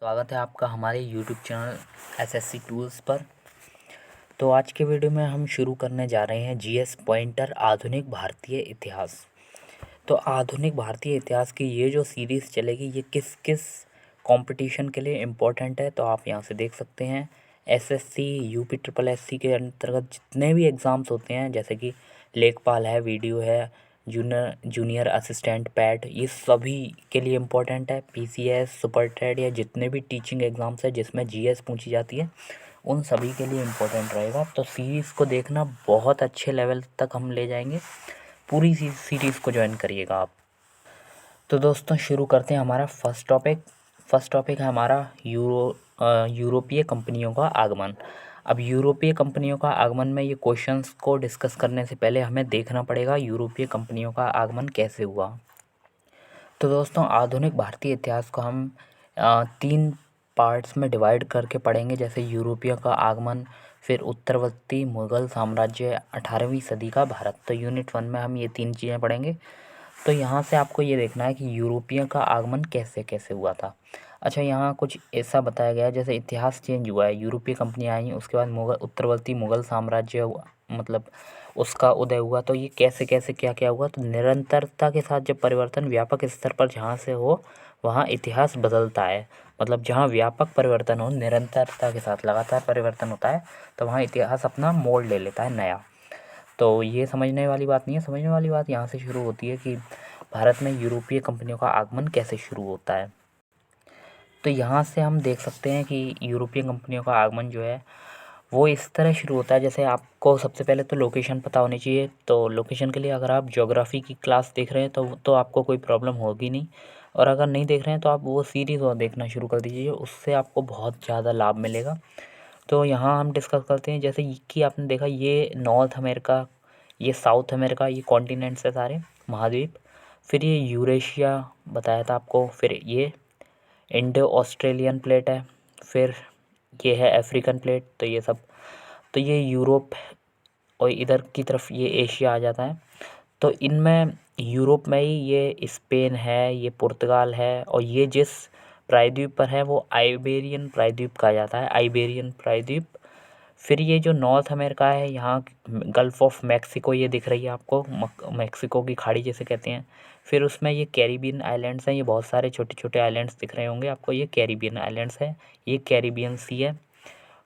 स्वागत है आपका हमारे YouTube चैनल एसएससी टूल्स पर। तो आज के वीडियो में हम शुरू करने जा रहे हैं जीएस पॉइंटर आधुनिक भारतीय इतिहास। तो आधुनिक भारतीय इतिहास की ये जो सीरीज़ चलेगी ये किस किस कंपटीशन के लिए इम्पोर्टेंट है, तो आप यहाँ से देख सकते हैं। एसएससी यूपी ट्रिपल एससी के अंतर्गत जितने भी एग्ज़ाम्स होते हैं, जैसे कि लेखपाल है, वीडियो है, जूनियर असिस्टेंट पैट, ये सभी के लिए इम्पोर्टेंट है। पीसीएस, सुपर टेट या जितने भी टीचिंग एग्ज़ाम्स है जिसमें जीएस पूछी जाती है, उन सभी के लिए इम्पोर्टेंट रहेगा। तो सीरीज़ को देखना, बहुत अच्छे लेवल तक हम ले जाएंगे। पूरी सीरीज़ को ज्वाइन करिएगा आप। तो दोस्तों शुरू करते हैं हमारा फर्स्ट टॉपिक है हमारा यूरोपीय कंपनियों का आगमन। अब यूरोपीय कंपनियों का आगमन में ये क्वेश्चंस को डिस्कस करने से पहले हमें देखना पड़ेगा यूरोपीय कंपनियों का आगमन कैसे हुआ। तो दोस्तों आधुनिक भारतीय इतिहास को हम 3 पार्ट्स में डिवाइड करके पढ़ेंगे, जैसे यूरोपियों का आगमन, फिर उत्तरवर्ती मुग़ल साम्राज्य, 18वीं सदी का भारत। तो यूनिट 1 में हम ये 3 चीज़ें पढ़ेंगे। तो यहाँ से आपको ये देखना है कि यूरोपियों का आगमन कैसे कैसे हुआ था। अच्छा, यहाँ कुछ ऐसा बताया गया है जैसे इतिहास चेंज हुआ है, यूरोपीय कंपनियाँ आई, उसके बाद उत्तरवर्ती मुग़ल साम्राज्य हुआ, मतलब उसका उदय हुआ। तो ये कैसे कैसे क्या क्या हुआ, तो निरंतरता के साथ जब परिवर्तन व्यापक स्तर पर जहाँ से हो वहाँ इतिहास बदलता है। मतलब जहाँ व्यापक परिवर्तन हो, निरंतरता के साथ लगातार परिवर्तन होता है, तो वहाँ इतिहास अपना मोड़ ले लेता है नया। तो ये समझने वाली बात नहीं है। समझने वाली बात यहाँ से शुरू होती है कि भारत में यूरोपीय कंपनियों का आगमन कैसे शुरू होता है। तो यहाँ से हम देख सकते हैं कि यूरोपीय कंपनियों का आगमन जो है वो इस तरह शुरू होता है। जैसे आपको सबसे पहले तो लोकेशन पता होनी चाहिए। तो लोकेशन के लिए अगर आप ज्योग्राफी की क्लास देख रहे हैं तो आपको कोई प्रॉब्लम होगी नहीं, और अगर नहीं देख रहे हैं तो आप वो सीरीज़ और देखना शुरू कर दीजिए, उससे आपको बहुत ज़्यादा लाभ मिलेगा। तो यहाँ हम डिस्कस करते हैं, जैसे कि आपने देखा ये नॉर्थ अमेरिका, ये साउथ अमेरिका, ये कॉन्टिनेंट्स है सारे महाद्वीप। फिर ये यूरेशिया बताया था आपको, फिर ये इंडो ऑस्ट्रेलियन प्लेट है, फिर ये है अफ्रीकन प्लेट। तो ये सब, तो ये यूरोप, और इधर की तरफ ये एशिया आ जाता है। तो इनमें यूरोप में ही ये स्पेन है, ये पुर्तगाल है, और ये जिस प्रायद्वीप पर है वो आइबेरियन प्रायद्वीप कहा जाता है, आइबेरियन प्रायद्वीप। फिर ये जो नॉर्थ अमेरिका है, यहाँ गल्फ़ ऑफ मैक्सिको ये दिख रही है आपको, मैक्सिको की खाड़ी जैसे कहते हैं। फिर उसमें ये कैरिबियन आइलैंड्स हैं, ये बहुत सारे छोटे छोटे आइलैंड्स दिख रहे होंगे आपको, ये कैरिबियन आइलैंड्स हैं, ये कैरिबियन सी है।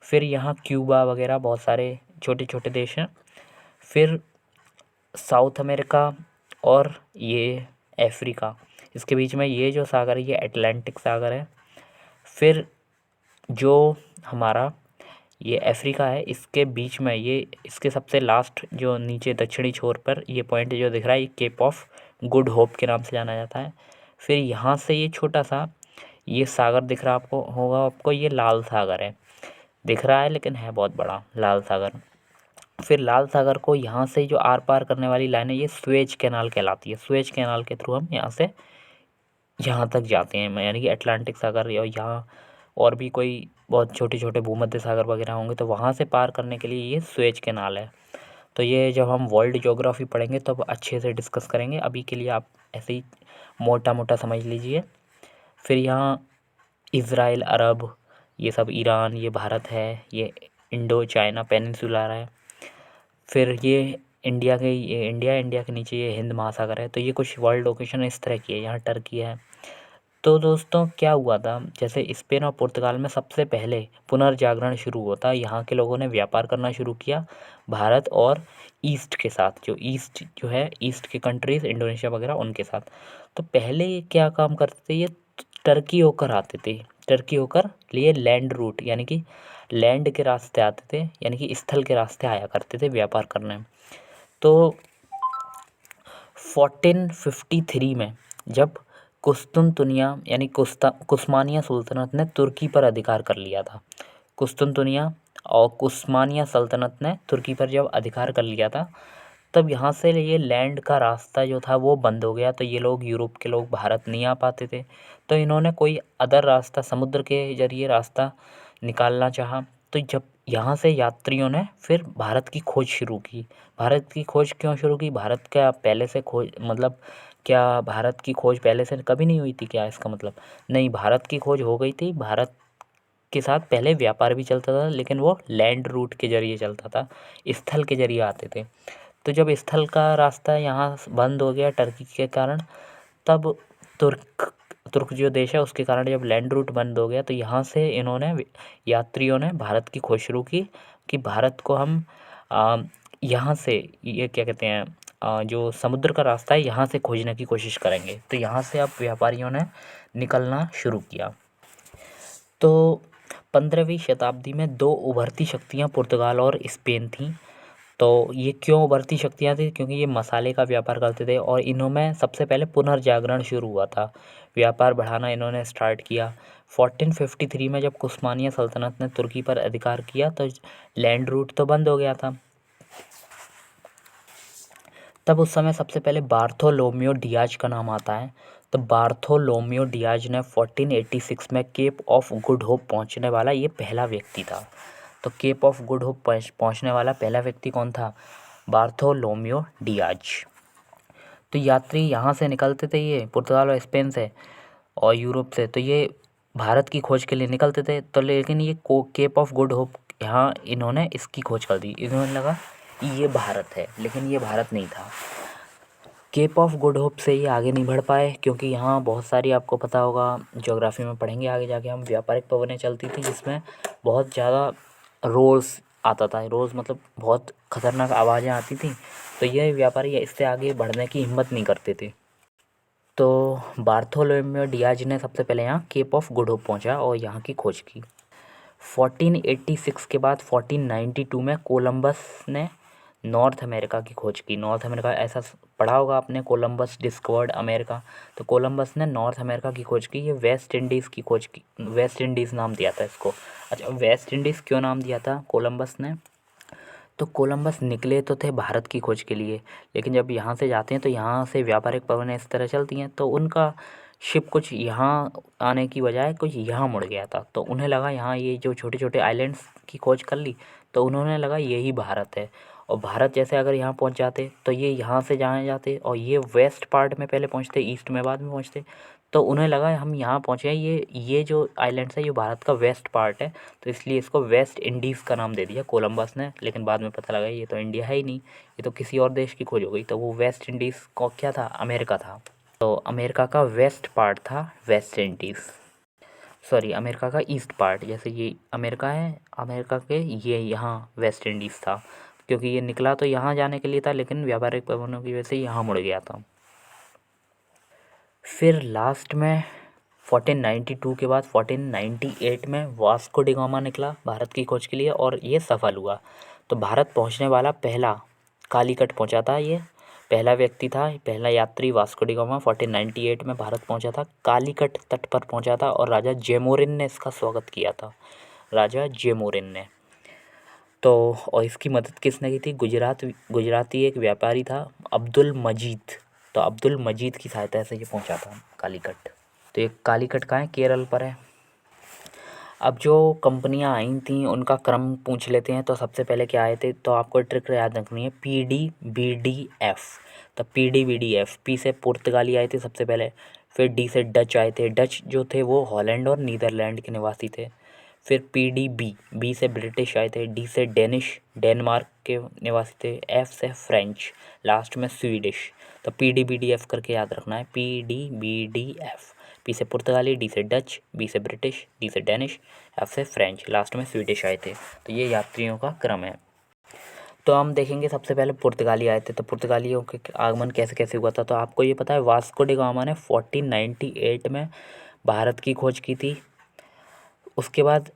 फिर यहाँ क्यूबा वगैरह बहुत सारे छोटे छोटे देश हैं। फिर साउथ अमेरिका और ये अफ्रीका, इसके बीच में ये जो सागर है ये अटलांटिक सागर है। फिर जो हमारा ये अफ्रीका है, इसके बीच में ये, इसके सबसे लास्ट जो नीचे दक्षिणी छोर पर ये पॉइंट जो दिख रहा है, ये केप ऑफ गुड होप के नाम से जाना जाता है। फिर यहाँ से ये छोटा सा ये सागर दिख रहा आपको होगा, आपको ये लाल सागर है, दिख रहा है लेकिन है बहुत बड़ा लाल सागर। फिर लाल सागर को यहाँ से जो आर पार करने वाली लाइन है ये स्वेज कैनाल कहलाती है। स्वेज कैनाल के थ्रू हम यहाँ से यहाँ तक जाते हैं, यानी कि अटलांटिक सागर, या यहाँ और भी कोई बहुत छोटे छोटे भूमध्य सागर वगैरह होंगे, तो वहाँ से पार करने के लिए ये स्वेज कैनाल है। तो ये जब हम वर्ल्ड ज्योग्राफी पढ़ेंगे तब अच्छे से डिस्कस करेंगे, अभी के लिए आप ऐसे ही मोटा मोटा समझ लीजिए। फिर यहाँ इज़राइल, अरब, ये सब, ईरान, ये भारत है, ये इंडो चाइना पेनिनसुला है। फिर ये इंडिया के, ये इंडिया के नीचे ये हिंद महासागर है। तो ये कुछ वर्ल्ड लोकेशन इस तरह की है। यहाँ टर्की है। तो दोस्तों क्या हुआ था, जैसे स्पेन और पुर्तगाल में सबसे पहले पुनर्जागरण शुरू हुआ था। यहाँ के लोगों ने व्यापार करना शुरू किया भारत और ईस्ट के साथ, जो ईस्ट जो है, ईस्ट के कंट्रीज़ इंडोनेशिया वगैरह उनके साथ। तो पहले ये क्या काम करते थे, ये टर्की होकर आते थे, टर्की होकर लिए लैंड रूट, यानी कि लैंड के रास्ते आते थे, यानी कि स्थल के रास्ते आया करते थे व्यापार करने। तो 1453 में जब कुस्तुनतुनिया यानी कुस्मानिया सुल्तनत ने तुर्की पर अधिकार कर लिया था, कुस्तुनतुनिया और कुस्मानिया सल्तनत ने तुर्की पर जब अधिकार कर लिया था, तब यहाँ से ये लैंड का रास्ता जो था वो बंद हो गया। तो ये लोग, यूरोप के लोग, भारत नहीं आ पाते थे। तो इन्होंने कोई अदर रास्ता, समुद्र के जरिए रास्ता निकालना चाहा। तो जब यहाँ से यात्रियों ने फिर भारत की खोज शुरू की। भारत की खोज क्यों शुरू की, भारत का पहले से खोज, मतलब क्या भारत की खोज पहले से कभी नहीं हुई थी क्या इसका मतलब? नहीं, भारत की खोज हो गई थी। भारत के साथ पहले व्यापार भी चलता था, लेकिन वो लैंड रूट के ज़रिए चलता था, स्थल के ज़रिए आते थे। तो जब स्थल का रास्ता यहाँ बंद हो गया टर्की के कारण, तब तुर्क तुर्क जो देश है उसके कारण जब लैंड रूट बंद हो गया, तो यहाँ से इन्होंने यात्रियों ने भारत की खोज शुरू की कि भारत को हम आ, यहाँ से ये क्या कहते हैं, जो समुद्र का रास्ता है यहाँ से खोजने की कोशिश करेंगे। तो यहाँ से अब व्यापारियों ने निकलना शुरू किया। तो 15वीं शताब्दी में दो उभरती शक्तियाँ पुर्तगाल और स्पेन थीं। तो ये क्यों उभरती शक्तियाँ थी? क्योंकि ये मसाले का व्यापार करते थे और इनमें सबसे पहले पुनर्जागरण शुरू हुआ था। व्यापार बढ़ाना इन्होंने स्टार्ट किया। 1453 में जब उस्मानिया सल्तनत ने तुर्की पर अधिकार किया तो लैंड रूट तो बंद हो गया था। तब उस समय सबसे पहले बार्थोलोम्यो डियाज का नाम आता है। तो बार्थोलोम्यो डियाज ने 1486 में केप ऑफ गुड होप पहुंचने वाला ये पहला व्यक्ति था। तो केप ऑफ गुड होप पहुंचने वाला पहला व्यक्ति कौन था? बार्थोलोम्यो डियाज। तो यात्री यहाँ से निकलते थे, ये पुर्तगाल और स्पेन से और यूरोप से, तो ये भारत की खोज के लिए निकलते थे। तो लेकिन ये केप ऑफ गुड होप यहाँ इन्होंने इसकी खोज कर दी। इन्होंने लगा ये भारत है, लेकिन ये भारत नहीं था। केप ऑफ गुड होप से ये आगे नहीं बढ़ पाए क्योंकि यहाँ बहुत सारी, आपको पता होगा ज्योग्राफी में पढ़ेंगे आगे जाके हम, व्यापारिक पवनें चलती थी जिसमें बहुत ज़्यादा रोज़ आता था। रोज़ मतलब बहुत ख़तरनाक आवाज़ें आती थी। तो ये व्यापारी इससे आगे बढ़ने की हिम्मत नहीं करते थे। तो बार्थोलोमेओ डियाज ने सबसे पहले यहाँ केप ऑफ गुड होप पहुँचा और यहाँ की खोज की। 1486 के बाद 1492 में कोलंबस ने नॉर्थ अमेरिका की खोज की। नॉर्थ अमेरिका, ऐसा पढ़ा होगा आपने, कोलंबस डिस्कवर्ड अमेरिका। तो कोलंबस ने नॉर्थ अमेरिका की खोज की। ये वेस्ट इंडीज़ की खोज की, वेस्ट इंडीज़ नाम दिया था इसको। अच्छा, वेस्ट इंडीज़ क्यों नाम दिया था कोलंबस ने? तो कोलंबस निकले तो थे भारत की खोज के लिए, लेकिन जब यहाँ से जाते हैं तो यहाँ से व्यापारिक पवनें इस तरह चलती हैं, तो उनका शिप कुछ यहाँ आने की बजाय कुछ यहाँ मुड़ गया था। तो उन्हें लगा यहाँ ये जो छोटे छोटे आइलैंड्स की खोज कर ली, तो उन्होंने लगा यही भारत है। और भारत जैसे अगर यहाँ पहुँच जाते तो ये यहाँ से जहाँ जाते और ये वेस्ट पार्ट में पहले पहुँचते, ईस्ट में बाद में पहुँचते। तो उन्हें लगा हम यहाँ पहुँचे हैं, ये जो आइलैंड्स है ये भारत का वेस्ट पार्ट है, तो इसलिए इसको वेस्ट इंडीज़ का नाम दे दिया कोलंबस ने। लेकिन बाद में पता लगा ये तो इंडिया है ही नहीं, ये तो किसी और देश की खोज हो गई। तो वो वेस्ट इंडीज़ को क्या था? अमेरिका था। तो अमेरिका का वेस्ट पार्ट था वेस्ट इंडीज़, सॉरी अमेरिका का ईस्ट पार्ट। जैसे ये अमेरिका है, अमेरिका के ये यहाँ वेस्ट इंडीज़ था, क्योंकि ये निकला तो यहाँ जाने के लिए था, लेकिन व्यापारिक पवनों की वजह से यहाँ मुड़ गया था। फिर लास्ट में 1492 के बाद 1498 में वास्को डी गामा निकला भारत की खोज के लिए और ये सफल हुआ। तो भारत पहुंचने वाला पहला कालीकट पहुंचा था, ये पहला व्यक्ति था, पहला यात्री वास्को डी गामा 1498 में भारत पहुंचा था, कालीकट तट पर पहुंचा था और राजा जेमोरिन ने इसका स्वागत किया था, राजा जेमोरिन ने। तो और इसकी मदद किसने की थी? गुजराती एक व्यापारी था अब्दुल मजीद। तो अब्दुल मजीद की सहायता से ये पहुंचा था कालीकट। तो ये कालीकट कहाँ है? केरल पर है। अब जो कंपनियां आई थी उनका क्रम पूछ लेते हैं। तो सबसे पहले क्या आए थे? तो आपको ट्रिक याद रखनी है, PDBDF। तो PDBDF, पी से पुर्तगाली आए थे सबसे पहले, फिर डी से डच आए थे। डच जो थे वो हॉलैंड और नीदरलैंड के निवासी थे। फिर PDB, बी से ब्रिटिश आए थे, डी से डेनिश, डेनमार्क के निवासी थे, एफ से फ्रेंच, लास्ट में स्वीडिश। तो PDBDF करके याद रखना है, PDBDF। पी से पुर्तगाली, डी से डच, बी से ब्रिटिश, डी से डेनिश, एफ से फ्रेंच, लास्ट में स्वीडिश आए थे। तो ये यात्रियों का क्रम है। तो हम देखेंगे सबसे पहले पुर्तगाली आए थे। तो पुर्तगालियों के आगमन कैसे कैसे हुआ था? तो आपको ये पता है वास्को डी गामा ने 1498 में भारत की खोज की थी। उसके बाद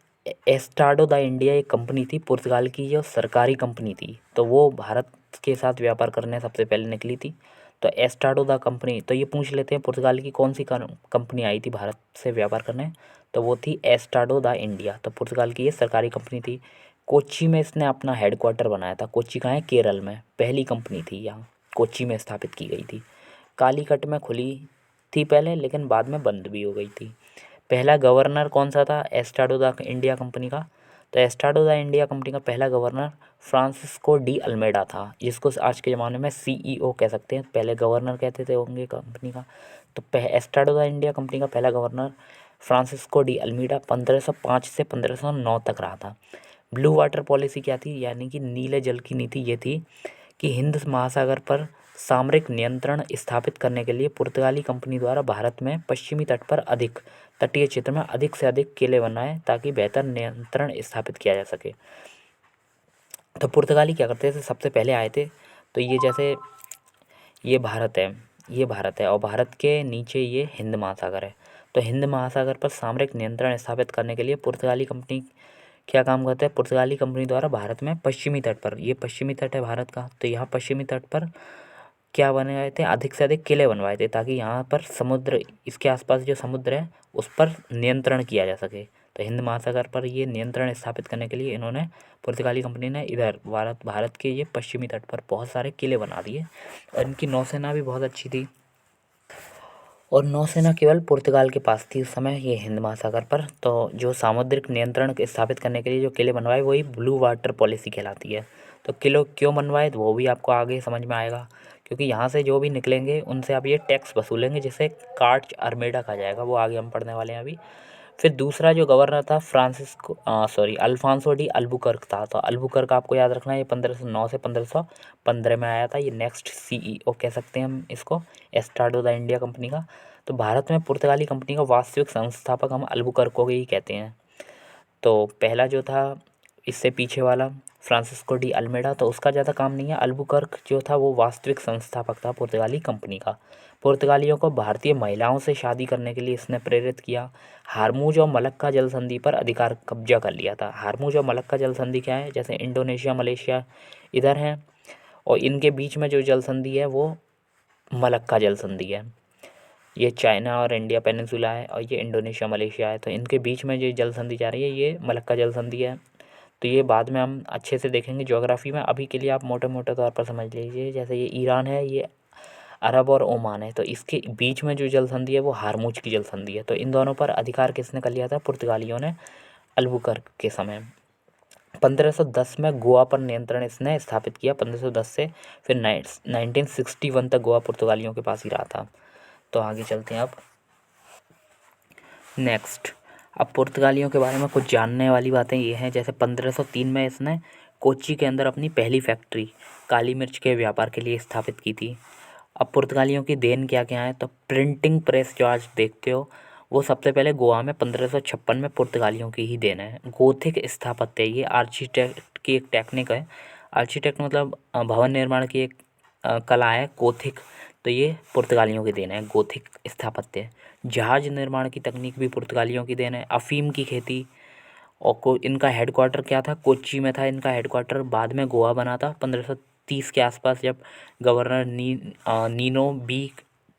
एस्टाडो द इंडिया एक कंपनी थी पुर्तगाल की, जो सरकारी कंपनी थी, तो वो भारत के साथ व्यापार करने सबसे पहले निकली थी। तो एस्टाडो द कंपनी, तो ये पूछ लेते हैं पुर्तगाल की कौन सी कंपनी आई थी भारत से व्यापार करने? तो वो थी एस्टाडो द इंडिया। तो पुर्तगाल की ये सरकारी कंपनी थी। कोच्चि में इसने अपना हेडक्वार्टर बनाया था। कोच्चि कहाँ है? केरल में। पहली कंपनी थी यहाँ, कोच्चि में स्थापित की गई थी। कालीकट में खुली थी पहले, लेकिन बाद में बंद भी हो गई थी। पहला गवर्नर कौन सा था एस्टाडो द इंडिया कंपनी का? तो एस्टाडो द इंडिया कंपनी का पहला गवर्नर फ्रांसिस्को डी अल्मेडा था, जिसको आज के ज़माने में CEO कह सकते हैं, पहले गवर्नर कहते थे होंगे कंपनी का। तो एस्टाडो द इंडिया कंपनी का पहला गवर्नर फ्रांसिस्को डी अल्मेडा 1505 से 1509 तक रहा था। ब्लू वाटर पॉलिसी क्या थी, यानी कि नीले जल की नीति ये थी कि हिंद महासागर पर सामरिक नियंत्रण स्थापित करने के लिए पुर्तगाली कंपनी द्वारा भारत में पश्चिमी तट पर अधिक तटीय क्षेत्र में अधिक से अधिक किले बनाए ताकि बेहतर नियंत्रण स्थापित किया जा सके। तो पुर्तगाली क्या करते थे, सबसे पहले आए थे तो ये जैसे ये भारत है, ये भारत है और भारत के नीचे ये हिंद महासागर है। तो हिंद महासागर पर सामरिक नियंत्रण स्थापित करने के लिए पुर्तगाली कंपनी क्या काम करते हैं, पुर्तगाली कंपनी द्वारा भारत में पश्चिमी तट पर, ये पश्चिमी तट है भारत का, तो यहाँ पश्चिमी तट पर क्या बनाए थे, अधिक से अधिक किले बनवाए थे ताकि यहाँ पर समुद्र, इसके आसपास जो समुद्र है उस पर नियंत्रण किया जा सके। तो हिंद महासागर पर ये नियंत्रण स्थापित करने के लिए इन्होंने, पुर्तगाली कंपनी ने इधर भारत के ये पश्चिमी तट पर बहुत सारे किले बना दिए और इनकी नौसेना भी बहुत अच्छी थी। और नौसेना केवल पुर्तगाल के पास थी उस समय ये हिंद महासागर पर। तो जो सामुद्रिक नियंत्रण स्थापित करने के लिए जो किले बनवाए वही ब्लू वाटर पॉलिसी कहलाती है। तो किलो क्यों बनवाए तो वो भी आपको आगे समझ में आएगा, क्योंकि यहाँ से जो भी निकलेंगे उनसे आप ये टैक्स वसूलेंगे जिसे कार्च अरमेडा कहा जाएगा, वो आगे हम पढ़ने वाले हैं अभी। फिर दूसरा जो गवर्नर था अल्फांसो डी अल्बुकर्क था। तो अल्बुकर्क आपको याद रखना है, ये 1509 से 1515 में आया था। ये नेक्स्ट CEO कह सकते हैं हम इसको, एस्टाडो द इंडिया कंपनी का। तो भारत में पुर्तगाली कंपनी का वास्तविक संस्थापक हम अल्बुकर्क को ही कहते हैं। तो पहला जो था इससे पीछे वाला फ्रांसिस्को डी अल्मेडा, तो उसका ज़्यादा काम नहीं है। अल्बुकर्क जो था वो वास्तविक संस्थापक था पुर्तगाली कंपनी का। पुर्तगालियों को भारतीय महिलाओं से शादी करने के लिए इसने प्रेरित किया। हारमूज और मलक्का जल संधि पर अधिकार कब्जा कर लिया था। हारमूज और मलक्का जल संधि क्या है, जैसे इंडोनेशिया मलेशिया इधर है और इनके बीच में जो जल संधि है वो मलक्का जल संधि है। ये चाइना और इंडिया पेनिनसुला है और ये इंडोनेशिया मलेशिया है। तो इनके बीच में जो जल संधि जा रही है ये मलक्का जल संधि है। तो ये बाद में हम अच्छे से देखेंगे ज्योग्राफी में, अभी के लिए आप मोटे मोटे तौर पर समझ लीजिए। जैसे ये ईरान है, ये अरब और ओमान है, तो इसके बीच में जो जल संधि है वो हारमूज की जल संधि है। तो इन दोनों पर अधिकार किसने कर लिया था, पुर्तगालियों ने अल्बुकर्क के समय। 1510 में गोवा पर नियंत्रण इसने स्थापित किया, 1510 से फिर 1961 तक गोवा पुर्तगालियों के पास ही रहा था। तो आगे चलते हैं अब नेक्स्ट। अब पुर्तगालियों के बारे में कुछ जानने वाली बातें ये हैं, जैसे 1503 में इसने कोच्चि के अंदर अपनी पहली फैक्ट्री काली मिर्च के व्यापार के लिए स्थापित की थी। अब पुर्तगालियों की देन क्या क्या है, तो प्रिंटिंग प्रेस जो आज देखते हो वो सबसे पहले गोवा में 1556 में पुर्तगालियों की ही देन है। गोथिक स्थापत्य, ये आर्किटेक्ट की एक टेक्निक है। आर्किटेक्ट मतलब भवन निर्माण की एक कला है गोथिक, तो ये पुर्तगालियों की देन है गोथिक स्थापत्य। जहाज निर्माण की तकनीक भी पुर्तगालियों की देन है। अफीम की खेती और इनका हेडक्वार्टर क्या था, कोच्चि में था इनका हेडक्वार्टर, बाद में गोवा बना था 1530 के आसपास, जब गवर्नर नीनो बी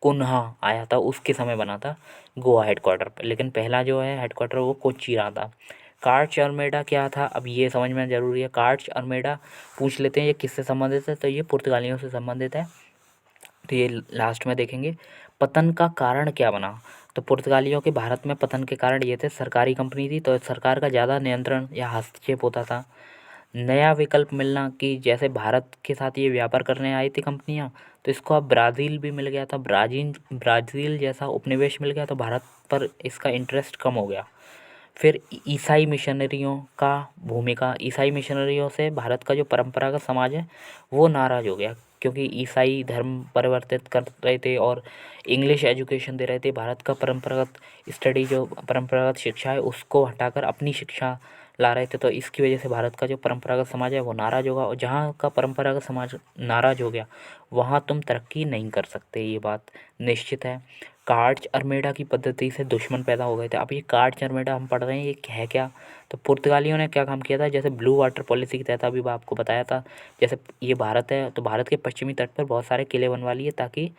कुन्हा आया था उसके समय बना था गोवा हेडक्वार्टर, लेकिन पहला जो है हेडक्वार्टर वो कोच्चि रहा था। कार्च अरमेडा क्या था, अब ये समझ में ज़रूरी है। कार्च अरमेडा पूछ लेते हैं ये किससे संबंधित है, तो ये पुर्तगालियों से संबंधित है। तो ये लास्ट में देखेंगे। पतन का कारण क्या बना, तो पुर्तगालियों के भारत में पतन के कारण ये थे, सरकारी कंपनी थी तो सरकार का ज़्यादा नियंत्रण या हस्तक्षेप होता था। नया विकल्प मिलना कि जैसे भारत के साथ ये व्यापार करने आई थी कंपनियां, तो इसको अब ब्राज़ील भी मिल गया था, ब्राज़ील जैसा उपनिवेश मिल गया, तो भारत पर इसका इंटरेस्ट कम हो गया। फिर ईसाई मिशनरियों का भूमिका, ईसाई मिशनरियों से भारत का जो परंपरागत समाज है वो नाराज़ हो गया, क्योंकि ईसाई धर्म परिवर्तित कर रहे थे और इंग्लिश एजुकेशन दे रहे थे। भारत का परंपरागत स्टडी, जो परंपरागत शिक्षा है उसको हटाकर अपनी शिक्षा ला रहे थे, तो इसकी वजह से भारत का जो परंपरागत समाज है वो नाराज़ होगा, और जहाँ का परंपरागत समाज नाराज़ हो गया वहाँ तुम तरक्की नहीं कर सकते, ये बात निश्चित है। कार्च अरमेडा की पद्धति से दुश्मन पैदा हो गए थे। अब ये कार्च अरमेडा हम पढ़ रहे हैं, ये है क्या, तो पुर्तगालियों ने क्या काम किया था, जैसे ब्लू वाटर पॉलिसी के तहत अभी आपको बताया था, जैसे ये भारत है तो भारत के पश्चिमी तट पर बहुत सारे किले बनवा लिए ताकि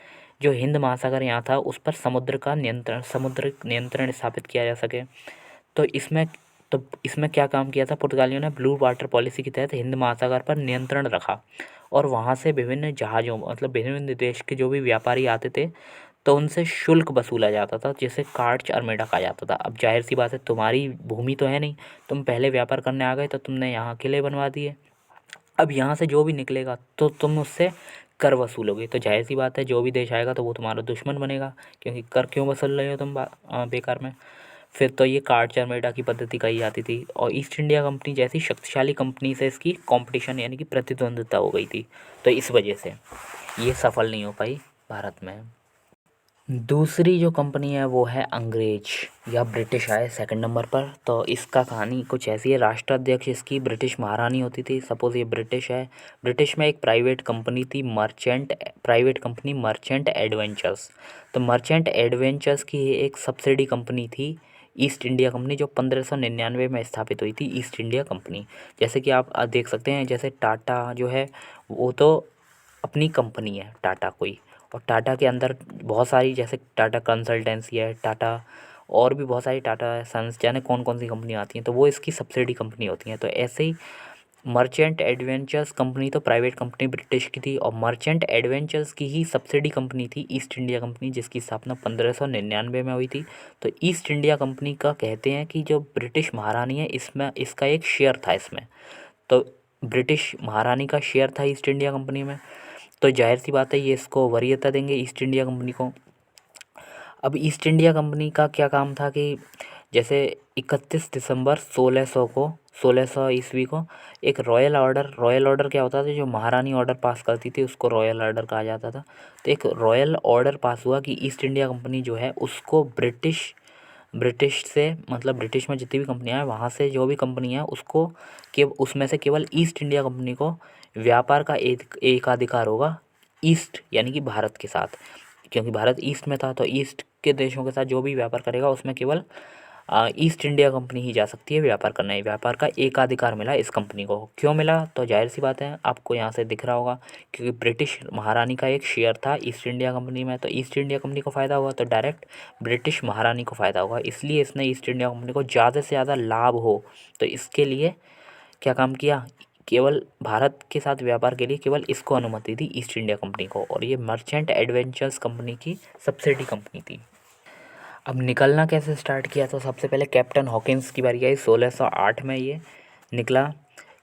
जो हिंद महासागर यहाँ था उस पर समुद्रिक नियंत्रण स्थापित किया जा सके। तो इसमें क्या काम किया था पुर्तगालियों ने, ब्लू वाटर पॉलिसी के तहत हिंद महासागर पर नियंत्रण रखा और वहाँ से विभिन्न जहाज़ों, मतलब विभिन्न देश के जो भी व्यापारी आते थे तो उनसे शुल्क वसूला जाता था, जिसे कार्च अरमेडा कहा जाता था। अब जाहिर सी बात है, तुम्हारी भूमि तो है नहीं, तुम पहले व्यापार करने आ गए तो तुमने यहाँ किले बनवा दिए। अब यहाँ से जो भी निकलेगा तो तुम उससे कर वसूलोगे, तो जाहिर सी बात है जो भी देश आएगा तो वो तुम्हारा दुश्मन बनेगा, क्योंकि कर क्यों वसूल रहे हो तुम बेकार में। फिर तो ये कार्च अरमेडा की पद्धति कही जाती थी, और ईस्ट इंडिया कंपनी जैसी शक्तिशाली कंपनी से इसकी कंपटीशन यानी कि प्रतिद्वंद्विता हो गई थी, तो इस वजह से ये सफल नहीं हो पाई भारत में। दूसरी जो कंपनी है वो है अंग्रेज या ब्रिटिश आए सेकंड नंबर पर। तो इसका कहानी कुछ ऐसी है। राष्ट्राध्यक्ष इसकी ब्रिटिश महारानी होती थी। सपोज़ ये ब्रिटिश है, ब्रिटिश में एक प्राइवेट कंपनी थी, प्राइवेट कंपनी मर्चेंट एडवेंचर्स। तो मर्चेंट एडवेंचर्स की एक सब्सिडी कंपनी थी ईस्ट इंडिया कंपनी, जो 1599 में स्थापित हुई थी ईस्ट इंडिया कंपनी। जैसे कि आप देख सकते हैं, जैसे टाटा जो है वो तो अपनी कंपनी है टाटा कोई, और टाटा के अंदर बहुत सारी, जैसे टाटा कंसल्टेंसी है, टाटा और भी बहुत सारी टाटा सन्स, जाने कौन कौन सी कंपनी आती हैं, तो वो इसकी सब्सिडी कंपनी होती हैं। तो ऐसे ही मर्चेंट एडवेंचर्स कंपनी तो प्राइवेट कंपनी ब्रिटिश की थी, और मर्चेंट एडवेंचर्स की ही सब्सिडी कंपनी थी ईस्ट इंडिया कंपनी, जिसकी स्थापना 1599 में हुई थी। तो ईस्ट इंडिया कंपनी का कहते हैं कि जो ब्रिटिश महारानी है इसमें इसका एक शेयर था इसमें, तो ब्रिटिश महारानी का शेयर था ईस्ट इंडिया कंपनी में, तो जाहिर सी बात है ये इसको वरीयता देंगे ईस्ट इंडिया कंपनी को। अब ईस्ट इंडिया कंपनी का क्या काम था कि जैसे 31 दिसंबर 1600 ईस्वी को एक रॉयल ऑर्डर क्या होता था, जो महारानी ऑर्डर पास करती थी उसको रॉयल ऑर्डर कहा जाता था। तो एक रॉयल ऑर्डर पास हुआ कि ईस्ट इंडिया कंपनी जो है उसको ब्रिटिश ब्रिटिश से, मतलब ब्रिटिश में जितनी भी कंपनियां हैं वहाँ से जो भी कंपनी है उसको उसमें से केवल ईस्ट इंडिया कंपनी को व्यापार का एकाधिकार होगा ईस्ट यानी कि भारत के साथ, क्योंकि भारत ईस्ट में था, तो ईस्ट के देशों के साथ जो भी व्यापार करेगा उसमें केवल ईस्ट इंडिया कंपनी ही जा सकती है व्यापार करने। व्यापार का एकाधिकार मिला इस कंपनी को। क्यों मिला, तो जाहिर सी बात है आपको यहाँ से दिख रहा होगा, क्योंकि ब्रिटिश महारानी का एक शेयर था ईस्ट इंडिया कंपनी में, तो ईस्ट इंडिया कंपनी को फ़ायदा हुआ तो डायरेक्ट ब्रिटिश महारानी को फ़ायदा होगा, इसलिए इसने ईस्ट इंडिया कंपनी को ज़्यादा से ज़्यादा लाभ हो, तो इसके लिए क्या काम किया, केवल भारत के साथ व्यापार के लिए केवल इसको अनुमति दी ईस्ट इंडिया कंपनी को, और ये मर्चेंट एडवेंचर्स कंपनी की सब्सिडी कंपनी थी। अब निकलना कैसे स्टार्ट किया, तो सबसे पहले कैप्टन हॉकिंस की बारी आई। 1608 में ये निकला।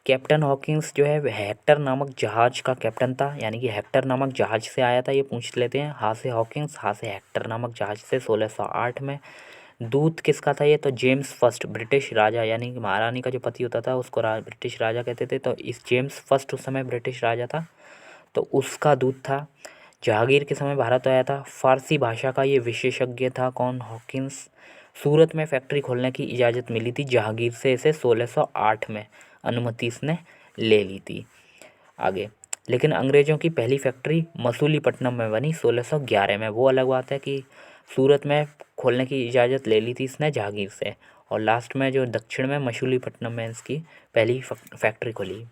कैप्टन हॉकिंस जो है हेक्टर नामक जहाज का कैप्टन था, यानी कि हेक्टर नामक जहाज से आया था, ये पूछ लेते हैं, हाँ से हॉकिंस, हाँ से हेक्टर नामक जहाज से 1608 में। दूत किसका था, ये तो जेम्स फर्स्ट, ब्रिटिश राजा यानी कि महारानी का जो पति होता था उसको ब्रिटिश राजा कहते थे, तो इस जेम्स फर्स्ट उस समय ब्रिटिश राजा था, तो उसका दूत था। जहांगीर के समय भारत आया था। फारसी भाषा का ये विशेषज्ञ था, कौन, हॉकिंस। सूरत में फैक्ट्री खोलने की इजाज़त मिली थी जहांगीर से, इसे 1608 में अनुमति इसने ले ली थी। आगे, लेकिन अंग्रेज़ों की पहली फैक्ट्री मसूलीपट्टनम में बनी 1611 में। वो अलग बात है कि सूरत में खोलने की इजाज़त ले ली थी इसने जहांगीर से, और लास्ट में जो दक्षिण में मसूलीपट्टनम में इसकी पहली फैक्ट्री खुली।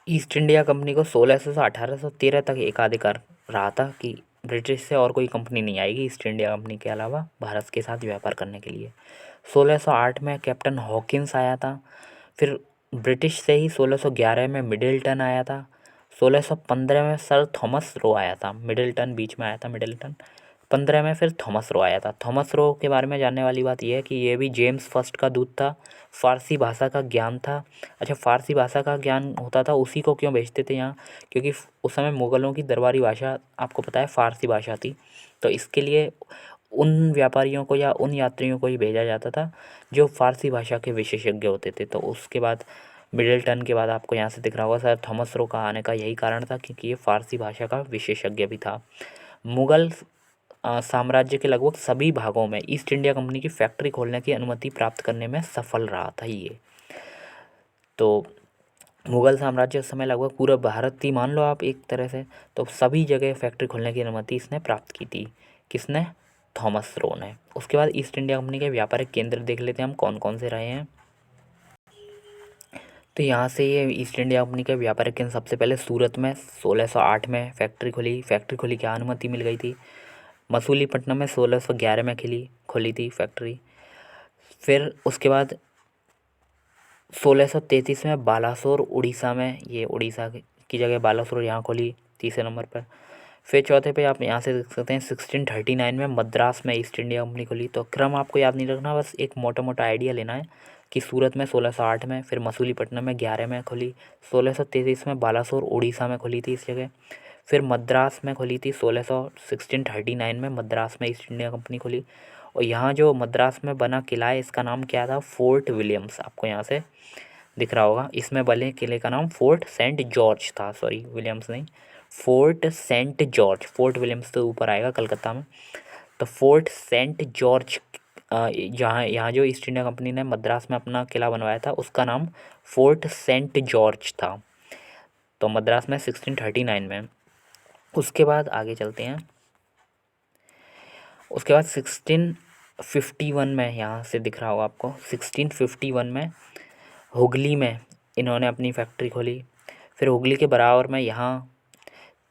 ईस्ट इंडिया कंपनी को 1600 से 1813 तक एकाधिकार रहा था कि ब्रिटिश से और कोई कंपनी नहीं आएगी ईस्ट इंडिया कंपनी के अलावा भारत के साथ व्यापार करने के लिए। 1608 में कैप्टन हॉकिंस आया था। फिर ब्रिटिश से ही 1611 में मिडिल्टन आया था। 1615 में सर थॉमस रो आया था, मिडिल्टन बीच में आया था, मिडिल्टन 15 में फिर थॉमस रो आया था। थॉमस रो के बारे में जानने वाली बात यह है कि ये भी जेम्स फर्स्ट का दूत था। फ़ारसी भाषा का ज्ञान था। अच्छा, फ़ारसी भाषा का ज्ञान होता था, उसी को क्यों भेजते थे यहाँ, क्योंकि उस समय मुग़लों की दरबारी भाषा आपको पता है फ़ारसी भाषा थी, तो इसके लिए उन व्यापारियों को या उन यात्रियों को ही भेजा जाता था जो फ़ारसी भाषा के विशेषज्ञ होते थे। तो उसके बाद मिडिल्टन के बाद आपको यहाँ से दिख रहा होगा सर थॉमस रो का आने का यही कारण था, क्योंकि ये फ़ारसी भाषा का विशेषज्ञ भी था। मुग़ल साम्राज्य के लगभग सभी भागों में ईस्ट इंडिया कंपनी की फैक्ट्री खोलने की अनुमति प्राप्त करने में सफल रहा था ये। तो मुग़ल साम्राज्य उस समय लगभग पूरा भारत ही मान लो आप एक तरह से, तो सभी जगह फैक्ट्री खोलने की अनुमति इसने प्राप्त की थी। किसने, थॉमस रो ने। उसके बाद ईस्ट इंडिया कंपनी के व्यापारिक केंद्र देख लेते हैं हम कौन कौन से रहे हैं। तो यहाँ से ये ईस्ट इंडिया कंपनी के व्यापारिक केंद्र सबसे पहले सूरत में 1608 में फैक्ट्री खुली, क्या अनुमति मिल गई थी। मसूलीपट्टनम में 1611 में खुली थी फैक्ट्री। फिर उसके बाद 1633 में बालासोर उड़ीसा में, ये उड़ीसा की जगह बालासोर यहाँ खुली तीसरे नंबर पर। फिर चौथे पे आप यहाँ से देख सकते हैं 1639 में मद्रास में ईस्ट इंडिया कंपनी खुली। तो क्रम आपको याद नहीं रखना, बस एक मोटा मोटा आइडिया लेना है कि सूरत में 1608 में, फिर मसूलीपट्टनम में 11 में खुली, 1633 में बालासोर उड़ीसा में खुली थी इस जगह, फिर मद्रास में खुली थी 1639 में मद्रास में ईस्ट इंडिया कंपनी खुली। और यहाँ जो मद्रास में बना किला है इसका नाम क्या था, फोर्ट विलियम्स, आपको यहाँ से दिख रहा होगा। इसमें बने किले का नाम फोर्ट सेंट जॉर्ज था, सॉरी विलियम्स नहीं, Fort Saint George. Fort Williams तो ऊपर आएगा कलकत्ता में। तो फोर्ट सेंट जॉर्ज जहाँ यहाँ जो ईस्ट इंडिया कंपनी ने मद्रास में अपना किला बनवाया था उसका नाम फोर्ट सेंट जॉर्ज था। तो मद्रास में 1639 में। उसके बाद आगे चलते हैं। उसके बाद 1651 में, यहाँ से दिख रहा होगा आपको, 1651 में हुगली में इन्होंने अपनी फैक्ट्री खोली। फिर हुगली के बराबर में यहाँ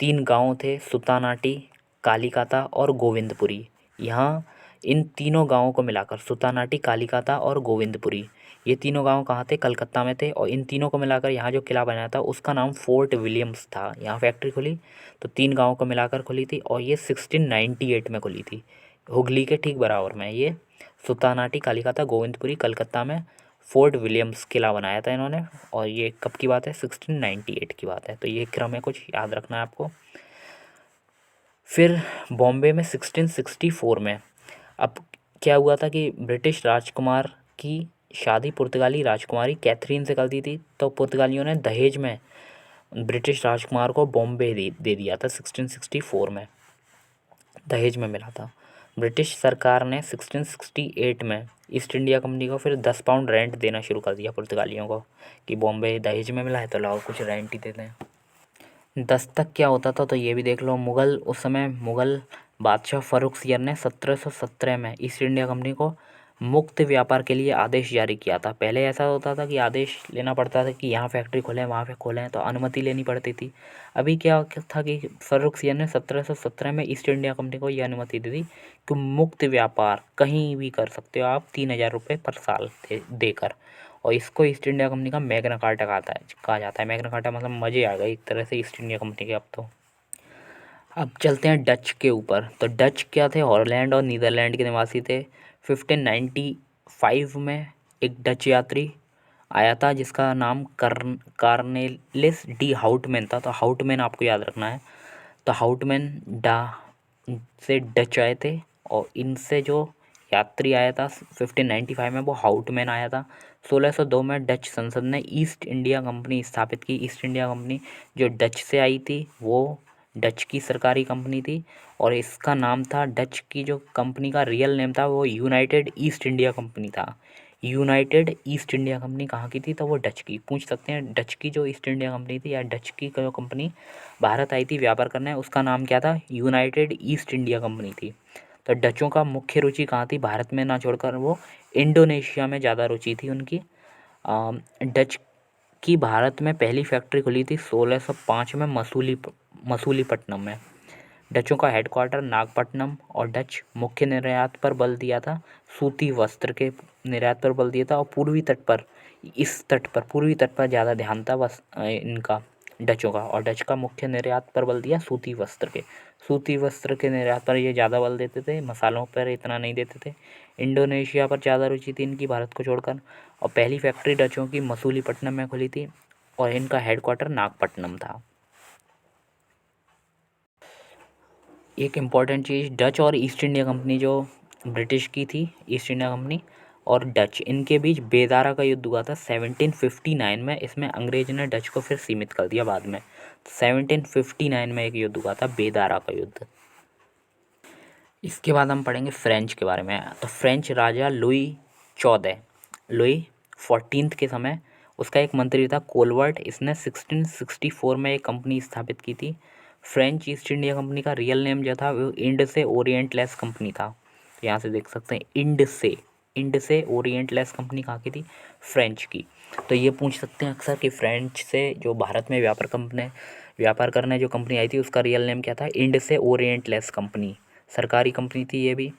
3 गांव थे, सुतानाटी, कालीकाता और गोविंदपुरी। यहाँ इन तीनों गांवों को मिलाकर, सुतानाटी, कालीकाता और गोविंदपुरी, ये तीनों गांव कहाँ थे, कलकत्ता में थे। और इन तीनों को मिलाकर यहाँ जो किला बनाया था उसका नाम फोर्ट विलियम्स था। यहाँ फैक्ट्री खुली तो 3 गाँव को मिलाकर खुली थी और ये 1698 में खुली थी। हुगली के ठीक बराबर में ये सुतानाटी, कालीकाता, गोविंदपुरी, कलकत्ता में फोर्ट विलियम्स किला बनाया था इन्होंने। और ये कब की बात है, 1698 की बात है। तो ये क्रम है, कुछ याद रखना है आपको। फिर बॉम्बे में 1664 में, अब क्या हुआ था कि ब्रिटिश राजकुमार की शादी पुर्तगाली राजकुमारी कैथरीन से कर दी थी। तो पुर्तगालियों ने दहेज में ब्रिटिश राजकुमार को बॉम्बे दे दिया था 1664 में, दहेज में मिला था। ब्रिटिश सरकार ने 1668 में ईस्ट इंडिया कंपनी को फिर 10 पाउंड रेंट देना शुरू कर दिया पुर्तगालियों को कि बॉम्बे दहेज में मिला है तो लाओ कुछ रेंट ही देते हैं। 10 तक क्या होता था तो ये भी देख लो। मुग़ल, उस समय मुग़ल बादशाह फ़र्रुखसियर ने 1717 में ईस्ट इंडिया कंपनी को मुक्त व्यापार के लिए आदेश जारी किया था। पहले ऐसा होता था कि आदेश लेना पड़ता था कि यहाँ फैक्ट्री खोलें वहाँ पे खोलें, तो अनुमति लेनी पड़ती थी। अभी क्या था कि फ़र्रुखसियर ने 1717 में ईस्ट इंडिया कंपनी को ये अनुमति दे दी कि मुक्त व्यापार कहीं भी कर सकते हो आप 3000 रुपये पर साल देकर। और इसको ईस्ट इंडिया कंपनी का मैग्ना कार्टा कहा जाता है। मैग्ना कार्टा मतलब मज़े आ गए एक तरह से ईस्ट इंडिया कंपनी के अब तो। अब चलते हैं डच के ऊपर। तो डच क्या थे, हॉलैंड और नीदरलैंड के निवासी थे। 1595 में एक डच यात्री आया था जिसका नाम कार्नेलिस डी हाउटमैन था। तो हाउटमैन आपको याद रखना है। तो हाउटमैन डा से डच आए थे और इनसे जो यात्री आया था 1595 में वो हाउटमैन आया था। 1602 में डच संसद ने ईस्ट इंडिया कंपनी स्थापित की। ईस्ट इंडिया कंपनी जो डच से आई थी वो डच की सरकारी कंपनी थी और इसका नाम था, डच की जो कंपनी का रियल नेम था वो यूनाइटेड ईस्ट इंडिया कंपनी था। यूनाइटेड ईस्ट इंडिया कंपनी कहाँ की थी, तो वो डच की। पूछ सकते हैं डच की जो ईस्ट इंडिया कंपनी थी या डच की जो कंपनी भारत आई थी व्यापार करने, उसका नाम क्या था, यूनाइटेड ईस्ट इंडिया कंपनी थी। तो डचों का मुख्य रुचि कहाँ थी, भारत में ना छोड़कर वो इंडोनेशिया में ज़्यादा रुचि थी उनकी। डच की भारत में पहली फैक्ट्री खुली थी 1605 में मसूलीपट्टनम में। डचों का हेडक्वार्टर नागपट्टनम और डच मुख्य निर्यात पर बल दिया था, सूती वस्त्र के निर्यात पर बल दिया था। और पूर्वी तट पर ज़्यादा ध्यान था बस इनका डचों का। और डच का मुख्य निर्यात पर बल दिया सूती वस्त्र के निर्यात पर ये ज़्यादा बल देते थे, मसालों पर इतना नहीं देते थे। इंडोनेशिया पर ज़्यादा रुचि थी इनकी भारत को छोड़कर। और पहली फैक्ट्री डचों की मसूलीपट्टनम में खुली थी और इनका हेडक्वार्टर नागपट्टनम था। एक इम्पॉर्टेंट चीज़, डच और ईस्ट इंडिया कंपनी जो ब्रिटिश की थी, ईस्ट इंडिया कंपनी और डच, इनके बीच बेदारा का युद्ध हुआ था 1759 में। इसमें अंग्रेज ने डच को फिर सीमित कर दिया बाद में। 1759 में एक युद्ध हुआ था, बेदारा का युद्ध। इसके बाद हम पढ़ेंगे फ्रेंच के बारे में। तो फ्रेंच राजा लुई 14 के समय उसका एक मंत्री था कोलवर्ट। इसने 1664 में एक कंपनी स्थापित की थी। फ्रेंच ईस्ट इंडिया कंपनी का रियल नेम जो था वो इंड से ओरिएंटलेस कंपनी था। यहाँ से देख सकते हैं इंड से ओरिएंटलेस कंपनी कहाँ की थी, फ्रेंच की। तो ये पूछ सकते हैं अक्सर कि फ्रेंच से जो भारत में व्यापार करने जो कंपनी आई थी उसका रियल नेम क्या था, इंड से ओरिएंटलेस कंपनी, सरकारी कंपनी थी ये भी।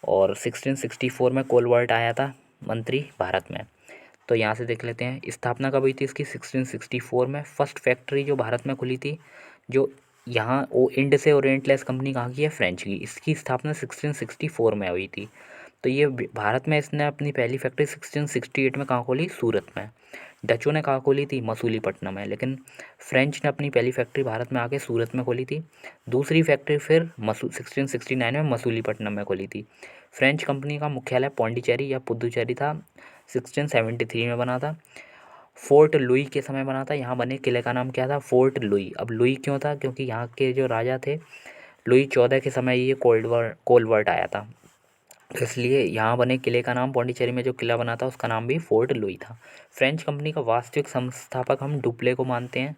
और 1664 में कोलवर्ट आया था मंत्री भारत में। तो यहाँ से देख लेते हैं स्थापना कब हुई थी इसकी, 1664 में। फर्स्ट फैक्ट्री जो भारत में खुली थी, जो यहाँ वो इंड से ओरिएंटलेस कंपनी कहाँ की है, फ्रेंच की। इसकी स्थापना 1664 में हुई थी। तो ये भारत में इसने अपनी पहली फैक्ट्री 1668 में कहाँ खोली, सूरत में। डचों ने कहाँ खोली थी, मसूलीपट्टनम में। लेकिन फ्रेंच ने अपनी पहली फैक्ट्री भारत में आके सूरत में खोली थी। दूसरी फैक्ट्री फिर 1669 में मसूलीपट्टनम में खोली थी। फ्रेंच कंपनी का मुख्यालय पौंडीचेरी या पुदुचेरी था, 1673 में बना था। फोर्ट लुई के समय बना था। यहाँ बने किले का नाम क्या था, फोर्ट लुई। अब लुई क्यों था, क्योंकि यहाँ के जो राजा थे लुई 14 के समय ये कोलवर्ट आया था, तो इसलिए यहाँ बने किले का नाम, पौंडीचेरी में जो किला बना था उसका नाम भी फोर्ट लुई था। फ्रेंच कंपनी का वास्तविक संस्थापक हम डुप्ले को मानते हैं।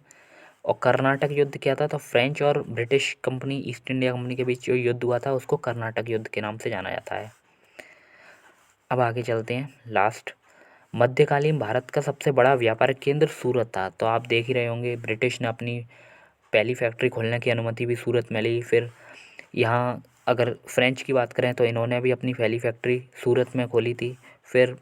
और कर्नाटक युद्ध क्या था, तो फ्रेंच और British company, east India company के बीच जो युद्ध हुआ था उसको कर्नाटक युद्ध के नाम से जाना जाता है। अब आगे चलते हैं। लास्ट, मध्यकालीन भारत का सबसे बड़ा व्यापारिक केंद्र सूरत था। तो आप देख ही रहे होंगे, ब्रिटिश ने अपनी पहली फैक्ट्री खोलने की अनुमति भी सूरत में ली। फिर यहाँ अगर फ्रेंच की बात करें तो इन्होंने भी अपनी पहली फैक्ट्री सूरत में खोली थी। फिर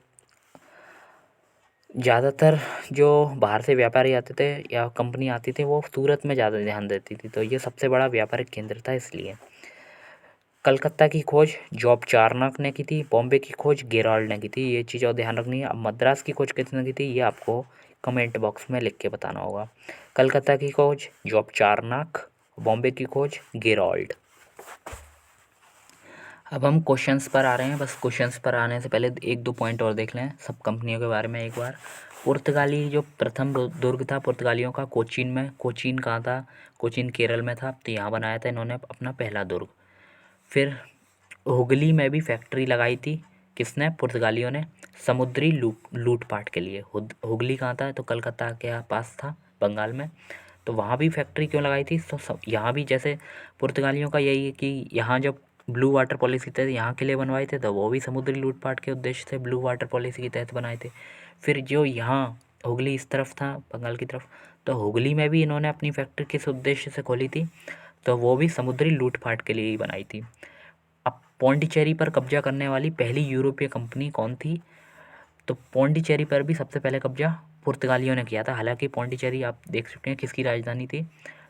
ज़्यादातर जो बाहर से व्यापारी आते थे या कंपनी आती थी वो सूरत में ज़्यादा ध्यान देती थी, तो ये सबसे बड़ा व्यापारिक केंद्र था इसलिए। कलकत्ता की खोज जॉब चार्नक ने की थी, बॉम्बे की खोज गेराल्ड ने की थी, ये चीज़ और ध्यान रखनी है। अब मद्रास की खोज किसने की थी ये आपको कमेंट बॉक्स में लिख के बताना होगा। कलकत्ता की खोज जॉब चार्नक, बॉम्बे की खोज गेराल्ड। अब हम क्वेश्चंस पर आ रहे हैं। बस क्वेश्चंस पर आने से पहले एक दो पॉइंट और देख लें सब कंपनियों के बारे में एक बार। पुर्तगाली जो प्रथम दुर्ग था पुर्तगालियों का, कोचीन में। कोचीन कहाँ था, कोचीन केरल में था, तो यहाँ बनाया था इन्होंने अपना पहला दुर्ग। फिर हुगली में भी फैक्ट्री लगाई थी, किसने, पुर्तगालियों ने, समुद्री लूटपाट के लिए। हुगली कहाँ था, तो कलकत्ता के पास था, बंगाल में। तो वहाँ भी फैक्ट्री क्यों लगाई थी, तो यहाँ भी जैसे पुर्तगालियों का यही है कि यहाँ जब ब्लू वाटर पॉलिसी के तहत यहाँ किले बनवाए थे तो वो भी समुद्री लूटपाट के उद्देश्य से ब्लू वाटर पॉलिसी के तहत बनाए थे। फिर जो यहाँ हुगली इस तरफ था बंगाल की तरफ, तो हुगली में भी इन्होंने अपनी फैक्ट्री किस उद्देश्य से खोली थी, तो वो भी समुद्री लूटपाट के लिए ही बनाई थी। अब पौंडीचेरी पर कब्जा करने वाली पहली यूरोपीय कंपनी कौन थी, तो पौंडीचेरी पर भी सबसे पहले कब्जा पुर्तगालियों ने किया था। हालांकि पौंडीचेरी आप देख सकते हैं किसकी राजधानी थी,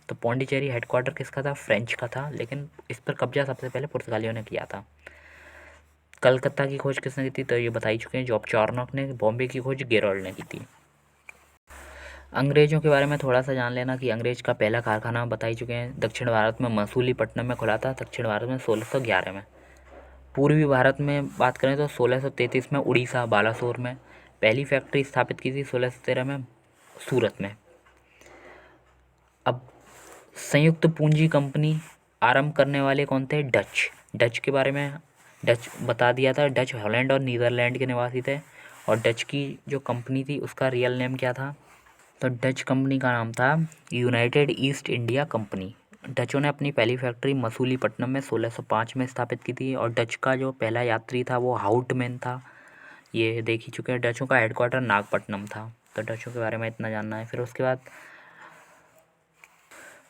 तो पौंडीचेरी हेडक्वार्टर किसका था, फ्रेंच का था, लेकिन इस पर कब्जा सबसे पहले पुर्तगालियों ने किया था। कलकत्ता की खोज किसने की थी, तो ये बता ही चुके हैं, जॉब चार्नक ने। बॉम्बे की खोज गेराल्ड ने की थी। अंग्रेज़ों के बारे में थोड़ा सा जान लेना कि अंग्रेज़ का पहला कारखाना बता ही चुके हैं, दक्षिण भारत में मसूलीपट्टनम में खुला था, दक्षिण भारत में 1611 में। पूर्वी भारत में बात करें तो 1633 में उड़ीसा बालासोर में पहली फैक्ट्री स्थापित की थी, 1613 में सूरत में। अब संयुक्त पूंजी कंपनी आरंभ करने वाले कौन थे, डच। डच के बारे में डच बता दिया था, डच हॉलैंड और नीदरलैंड के निवासी थे। और डच की जो कंपनी थी उसका रियल नेम क्या था, तो डच कंपनी का नाम था यूनाइटेड ईस्ट इंडिया कंपनी। डचों ने अपनी पहली फैक्ट्री मसूलीपट्टनम में 1605 में स्थापित की थी। और डच का जो पहला यात्री था वो हाउटमैन था, ये देख ही चुके हैं। डचों का हेडक्वार्टर नागपट्टनम था। तो डचों के बारे में इतना जानना है। फिर उसके बाद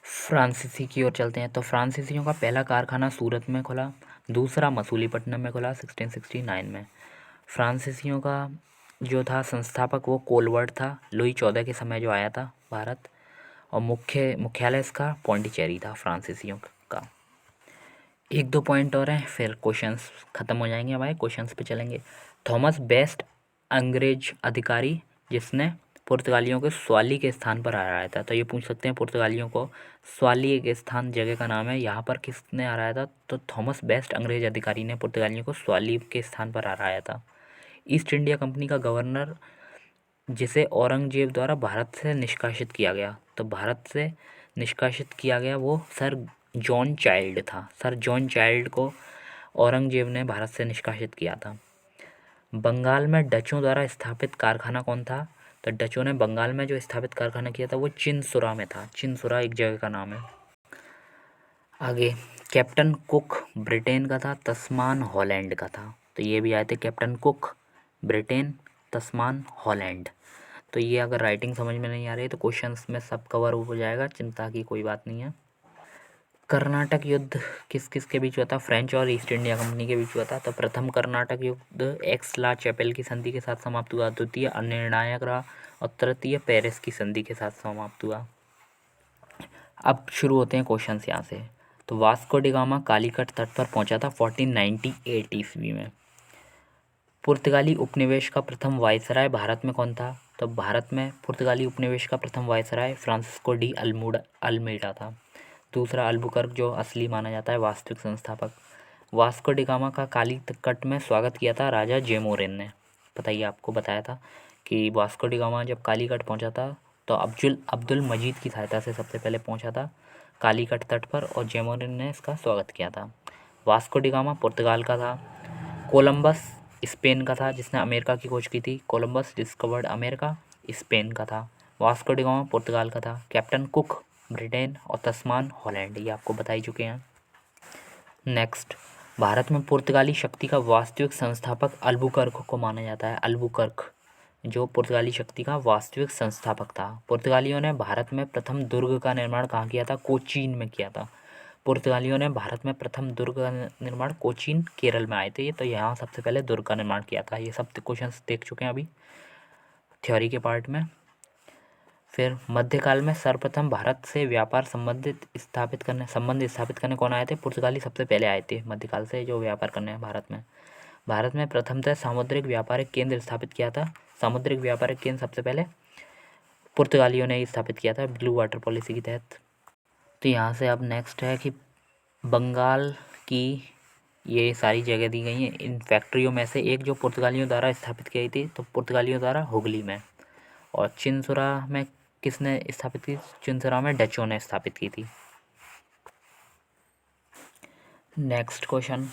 फ्रांसीसी की ओर चलते हैं। तो फ्रांसीसियों का पहला कारखाना सूरत में खुला, दूसरा मसूलीपट्टनम में खुला 1669 में। फ्रांसीसियों का जो था संस्थापक वो कोलवर्ट था, लुई 14 के समय जो आया था भारत। और मुख्यालय इसका पौंडीचेरी था फ्रांसीसियों का। एक दो पॉइंट और हैं फिर क्वेश्चंस ख़त्म हो जाएंगे हमारे, क्वेश्चंस पे चलेंगे। थॉमस बेस्ट अंग्रेज अधिकारी जिसने पुर्तगालियों के स्वाली के स्थान पर हराया था। तो ये पूछ सकते हैं पुर्तगालियों को, स्वाली एक स्थान जगह का नाम है, यहाँ पर किसने हराया था, तो थॉमस बेस्ट अंग्रेज अधिकारी ने पुर्तगालियों को स्वाली के स्थान पर हराया था। ईस्ट इंडिया कंपनी का गवर्नर जिसे औरंगजेब द्वारा भारत से निष्कासित किया गया, तो भारत से निष्कासित किया गया वो सर जॉन चाइल्ड था। सर जॉन चाइल्ड को औरंगजेब ने भारत से निष्कासित किया था। बंगाल में डचों द्वारा स्थापित कारखाना कौन था, तो डचों ने बंगाल में जो स्थापित कारखाना किया था वो चिनसुरा में था। चिनसुरा एक जगह का नाम है। आगे कैप्टन कुक ब्रिटेन का था, तस्मान हॉलैंड का था। तो ये भी आए थे कैप्टन कुक ब्रिटेन, तस्मान हॉलैंड। तो ये अगर राइटिंग समझ में नहीं आ रही है तो क्वेश्चंस में सब कवर हो जाएगा, चिंता की कोई बात नहीं है। कर्नाटक युद्ध किस किस के बीच हुआ था, फ्रेंच और ईस्ट इंडिया कंपनी के बीच हुआ था। तो प्रथम कर्नाटक युद्ध एक्स ला चैपेल की संधि के साथ समाप्त हुआ, द्वितीय अनिर्णायक रहा और तृतीय पेरिस की संधि के साथ समाप्त हुआ। अब शुरू होते हैं क्वेश्चंस यहाँ से। तो वास्को डी गामा कालीकट तट पर पहुँचा था 1498 ईस्वी में। पुर्तगाली उपनिवेश का प्रथम वायसराय भारत में कौन था? तो भारत में पुर्तगाली उपनिवेश का प्रथम वायसराय फ्रांसिस्को डी अल्मेडा था। दूसरा अल्बुकर्क, जो असली माना जाता है वास्तविक संस्थापक। वास्को डी गामा का कालीकट में स्वागत किया था राजा जेमोरिन ने। बताइए, आपको बताया था कि वास्को डी गामा जब कालीकट पहुंचा था तो अब्दुल मजीद की सहायता से सबसे पहले पहुंचा था कालीकट तट पर, और जेमोरिन ने इसका स्वागत किया था। वास्को डी गामा पुर्तगाल का था। कोलंबस स्पेन का था, जिसने अमेरिका की खोज की थी। कोलंबस डिस्कवर्ड अमेरिका, स्पेन का था। वास्को डी गामा पुर्तगाल का था। कैप्टन कुक ब्रिटेन और तस्मान हॉलैंड, ये आपको बता ही चुके हैं। नेक्स्ट, भारत में पुर्तगाली शक्ति का वास्तविक संस्थापक अल्बुकर्क को माना जाता है। अल्बुकर्क जो पुर्तगाली शक्ति का वास्तविक संस्थापक था। पुर्तगालियों ने भारत में प्रथम दुर्ग का निर्माण कहाँ किया था? कोचीन में किया था। पुर्तगालियों ने भारत में प्रथम दुर्ग का निर्माण कोचीन, केरल में आए थे, तो यहाँ सबसे पहले दुर्ग का निर्माण किया था। ये सब क्वेश्चंस देख चुके हैं अभी थ्योरी के पार्ट में। फिर मध्यकाल में सर्वप्रथम भारत से व्यापार संबंध स्थापित करने कौन आए थे? पुर्तगाली सबसे पहले आए थे मध्यकाल से, जो व्यापार करने हैं भारत में। भारत में प्रथमतः सामुद्रिक व्यापारिक केंद्र स्थापित किया था। सामुद्रिक व्यापारिक केंद्र सबसे पहले पुर्तगालियों ने ही स्थापित किया था ब्लू वाटर पॉलिसी के तहत। तो यहाँ से अब नेक्स्ट है कि बंगाल की ये सारी जगह दी गई हैं। इन फैक्ट्रियों में से एक जो पुर्तगालियों द्वारा स्थापित की गई थी, तो पुर्तगालियों द्वारा हुगली में। और चिंसुरा में किसने स्थापित की? चिंसुरा में डचों ने स्थापित की थी। नेक्स्ट क्वेश्चन,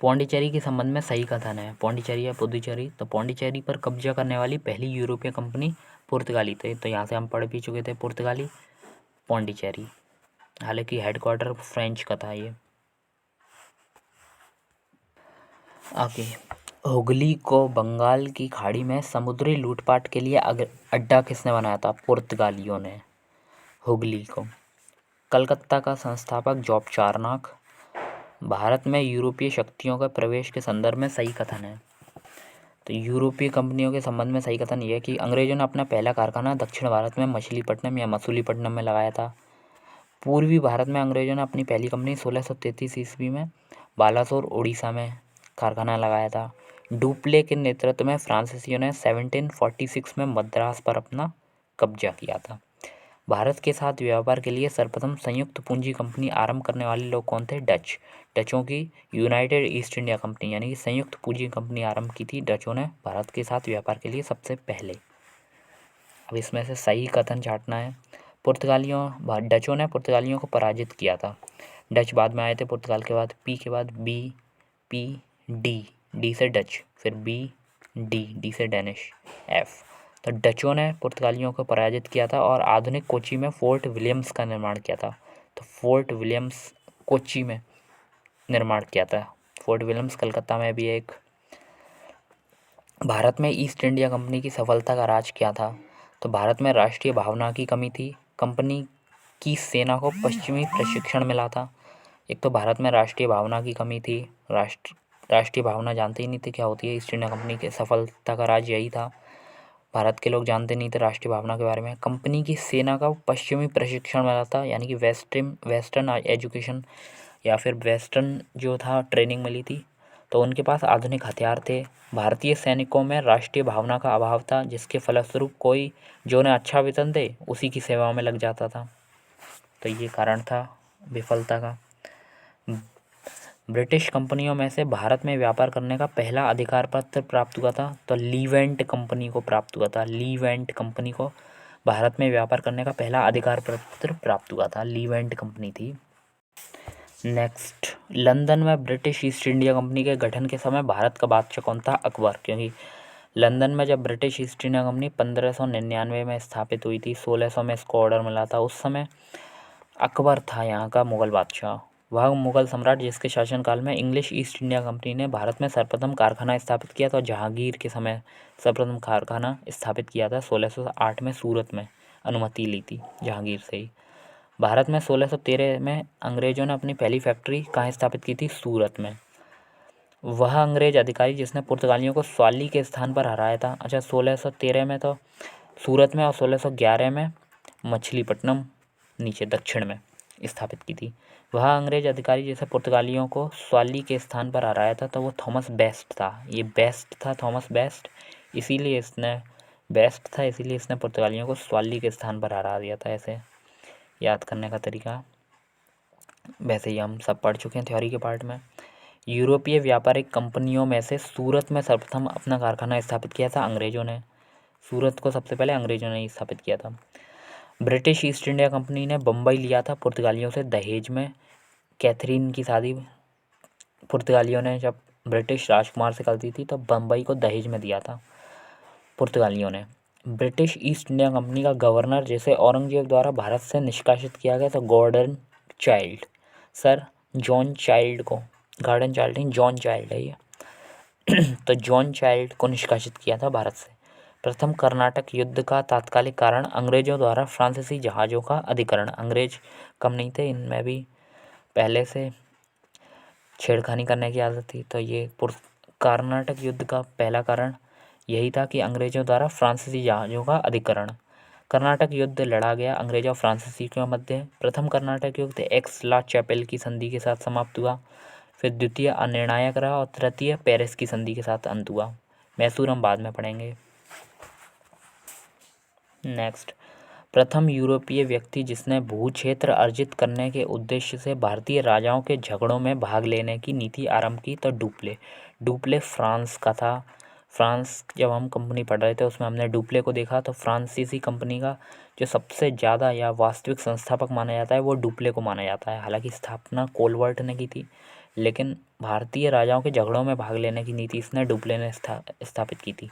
पौंडीचेरी के संबंध में सही कथन है। पौंडीचेरी या पुदुचेरी, तो पौंडीचेरी पर कब्जा करने वाली पहली यूरोपीय कंपनी पुर्तगाली थे। तो यहाँ से हम पढ़ भी चुके थे पुर्तगाली, पौंडीचेरी। हालांकि हेडक्वार्टर फ्रेंच का था ये। आगे, हुगली को बंगाल की खाड़ी में समुद्री लूटपाट के लिए अड्डा किसने बनाया था? पुर्तगालियों ने हुगली को। कलकत्ता का संस्थापक जॉब चार्नक। भारत में यूरोपीय शक्तियों का प्रवेश के संदर्भ में सही कथन है। तो यूरोपीय कंपनियों के संबंध में सही कथन यह है कि अंग्रेजों ने अपना पहला कारखाना दक्षिण भारत में मछलीपट्टनम या मसूलीपट्टनम में लगाया था। पूर्वी भारत में अंग्रेजों ने अपनी पहली कंपनी 1633 ईस्वी में बालासोर, उड़ीसा में कारखाना लगाया था। डुप्ले के नेतृत्व में फ्रांसीसियों ने 1746 में मद्रास पर अपना कब्जा किया था। भारत के साथ व्यापार के लिए सर्वप्रथम संयुक्त पूंजी कंपनी आरंभ करने वाले लोग कौन थे? डचों की यूनाइटेड ईस्ट इंडिया कंपनी यानी कि संयुक्त पूंजी कंपनी आरंभ की थी डचों ने भारत के साथ व्यापार के लिए सबसे पहले। अब इसमें से सही कथन छांटना है। डचों ने पुर्तगालियों को पराजित किया था। डच बाद में आए थे पुर्तगाल के बाद। पी के बाद बी, पी, डी से डच, फिर बी, डी से डेनिश, एफ। तो डचों ने पुर्तगालियों को पराजित किया था और आधुनिक कोची में फोर्ट विलियम्स का निर्माण किया था। तो फोर्ट विलियम्स कोची में निर्माण किया था। फोर्ट विलियम्स कलकत्ता में भी एक। भारत में ईस्ट इंडिया कंपनी की सफलता का राज क्या था? तो भारत में राष्ट्रीय भावना की कमी थी। कंपनी की सेना को पश्चिमी प्रशिक्षण मिला था। एक तो भारत में राष्ट्रीय भावना की कमी थी। राष्ट्रीय भावना जानते ही नहीं थे क्या होती है। ईस्ट इंडिया कंपनी की सफलता का राज यही था। भारत के लोग जानते नहीं थे राष्ट्रीय भावना के बारे में। कंपनी की सेना का पश्चिमी प्रशिक्षण मिला था, यानी कि वेस्टर्न एजुकेशन या फिर वेस्टर्न जो था ट्रेनिंग मिली थी। तो उनके पास आधुनिक हथियार थे। भारतीय सैनिकों में राष्ट्रीय भावना का अभाव था, जिसके फलस्वरूप कोई जो उन्हें अच्छा वेतन दे उसी की सेवा में लग जाता था। तो ये कारण था विफलता का। ब्रिटिश कंपनियों में से भारत में व्यापार करने का पहला अधिकार पत्र प्राप्त हुआ था, तो लीवेंट कंपनी को प्राप्त हुआ था। लीवेंट कंपनी को भारत में व्यापार करने का पहला अधिकार पत्र प्राप्त हुआ था। लीवेंट कंपनी थी। नेक्स्ट, लंदन में ब्रिटिश ईस्ट इंडिया कंपनी के गठन के समय भारत का बादशाह कौन था? अकबर। क्योंकि लंदन में जब ब्रिटिश ईस्ट इंडिया कंपनी 1599 में स्थापित हुई थी, 1600 में इसको ऑर्डर मिला था, उस समय अकबर था यहाँ का मुग़ल बादशाह। वह मुग़ल सम्राट जिसके शासनकाल में इंग्लिश ईस्ट इंडिया कंपनी ने भारत में सर्वप्रथम कारखाना स्थापित किया था। जहांगीर के समय सर्वप्रथम कारखाना स्थापित किया था 1608 में सूरत में, अनुमति ली थी जहांगीर से ही। भारत में 1613 में अंग्रेज़ों ने अपनी पहली फैक्ट्री कहाँ स्थापित की थी? सूरत में। वह अंग्रेज अधिकारी जिसने पुर्तगालियों को स्वाली के स्थान पर हराया था। अच्छा, 1613 में तो सूरत में और 1611 में मछलीपट्टनम नीचे दक्षिण में स्थापित की थी। वह अंग्रेज अधिकारी जैसे पुर्तगालियों को स्वाली के स्थान पर हराया था, तो वो थॉमस बेस्ट था। ये बेस्ट था, थॉमस बेस्ट, इसीलिए इसने बेस्ट था, इसीलिए इसने पुर्तगालियों को स्वाली के स्थान पर हरा दिया था। ऐसे याद करने का तरीका वैसे ही हम सब पढ़ चुके हैं थ्योरी के पार्ट में। यूरोपीय व्यापारिक कंपनियों में से सूरत में सर्वप्रथम अपना कारखाना स्थापित किया था अंग्रेज़ों ने। सूरत को सबसे पहले अंग्रेज़ों ने ही स्थापित किया था। ब्रिटिश ईस्ट इंडिया कंपनी ने बम्बई लिया था पुर्तगालियों से दहेज में। कैथरीन की शादी पुर्तगालियों ने जब ब्रिटिश राजकुमार से कर दी थी, तो बम्बई को दहेज में दिया था पुर्तगालियों ने। ब्रिटिश ईस्ट इंडिया कंपनी का गवर्नर जिसे औरंगजेब द्वारा भारत से निष्कासित किया गया, तो Gordon Child, sir John Child को, गार्डन चाइल्ड नहीं, जॉन चाइल्ड है ये तो जॉन चाइल्ड को निष्कासित किया था भारत से। प्रथम कर्नाटक युद्ध का तात्कालिक कारण अंग्रेजों द्वारा फ्रांसीसी जहाज़ों का अधिकरण। अंग्रेज कम नहीं थे, इनमें भी पहले से छेड़खानी करने की आदत थी। तो ये कर्नाटक युद्ध का पहला कारण यही था कि अंग्रेजों द्वारा फ्रांसीसी जहाज़ों का अधिकरण। कर्नाटक युद्ध लड़ा गया अंग्रेजों और फ्रांसीसी के मध्य। प्रथम कर्नाटक युद्ध एक्स ला चैपेल की संधि के साथ समाप्त हुआ। फिर द्वितीय अनिर्णायक रहा और तृतीय पेरिस की संधि के साथ अंत हुआ। मैसूर हम बाद में पढ़ेंगे। नेक्स्ट, प्रथम यूरोपीय व्यक्ति जिसने भू क्षेत्र अर्जित करने के उद्देश्य से भारतीय राजाओं के झगड़ों में भाग लेने की नीति आरंभ की, तो डुप्ले। डुप्ले फ्रांस का था। फ्रांस जब हम कंपनी पढ़ रहे थे उसमें हमने डुप्ले को देखा, तो फ्रांसीसी कंपनी का जो सबसे ज़्यादा या वास्तविक संस्थापक माना जाता है वो डुप्ले को माना जाता है। हालांकि स्थापना कोलवर्ट ने की थी, लेकिन भारतीय राजाओं के झगड़ों में भाग लेने की नीति इसने डुप्ले ने स्थापित की थी।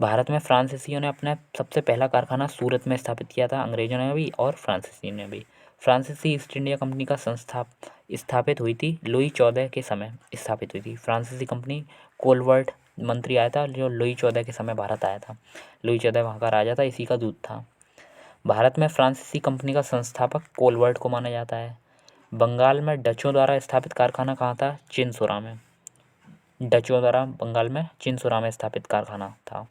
भारत में फ्रांसीसियों ने अपना सबसे पहला कारखाना सूरत में स्थापित किया था, अंग्रेजों ने भी और फ्रांसीसी ने भी। फ्रांसीसी ईस्ट इंडिया कंपनी का स्थापित हुई थी लुई 14 के समय स्थापित हुई थी। फ्रांसीसी कंपनी कोलवर्ट मंत्री आया था जो लुई 14 के समय भारत आया था। लुई 14 वहाँ का राजा था, इसी का दूत था। भारत में फ्रांसीसी कंपनी का संस्थापक कोलवर्ट को माना जाता है। बंगाल में डचों द्वारा स्थापित कारखाना कहाँ था? चिनसुरा में। डचों द्वारा बंगाल में चिनसुरा में स्थापित कारखाना था।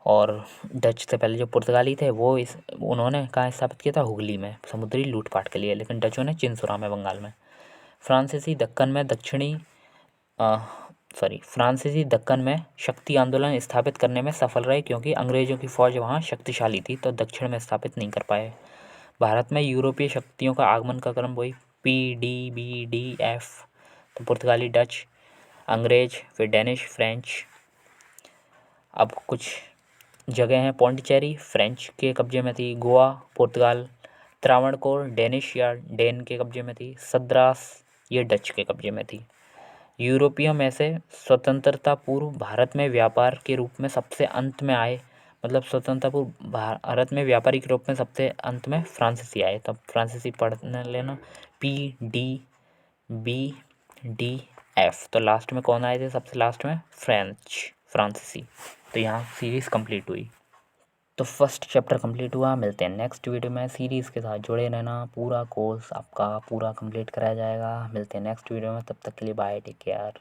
और डच से पहले जो पुर्तगाली थे वो उन्होंने कहाँ स्थापित किया था? हुगली में, समुद्री लूटपाट के लिए। लेकिन डचों ने चिनसुरा में, बंगाल में। फ्रांसीसी दक्कन में शक्ति आंदोलन स्थापित करने में सफल रहे, क्योंकि अंग्रेजों की फौज वहाँ शक्तिशाली थी, तो दक्षिण में स्थापित नहीं कर पाए। भारत में यूरोपीय शक्तियों का आगमन का क्रम वही PDBDF, तो पुर्तगाली, डच, अंग्रेज, फिर डेनिश, फ्रेंच। अब कुछ जगह हैं, पौंडीचेरी फ्रेंच के कब्जे में थी, गोवा पुर्तगाल, त्रावणकोर डेनिश या डेन के कब्जे में थी, सद्रास ये डच के कब्जे में थी। यूरोपियों में से स्वतंत्रता पूर्व भारत में व्यापार के रूप में सबसे अंत में आए, मतलब स्वतंत्रता पूर्व भारत में व्यापारी के रूप में सबसे अंत में फ्रांसीसी आए। तब फ्रांसीसी पढ़ने लेना, PDBDF। तो लास्ट में कौन आए थे? सबसे लास्ट में फ्रांसीसी। तो यहाँ सीरीज़ कंप्लीट हुई। तो फर्स्ट चैप्टर कंप्लीट हुआ। मिलते हैं नेक्स्ट वीडियो में। सीरीज़ के साथ जुड़े रहना, पूरा कोर्स आपका पूरा कंप्लीट कराया जाएगा। मिलते हैं नेक्स्ट वीडियो में, तब तक के लिए बाय, टेक केयर।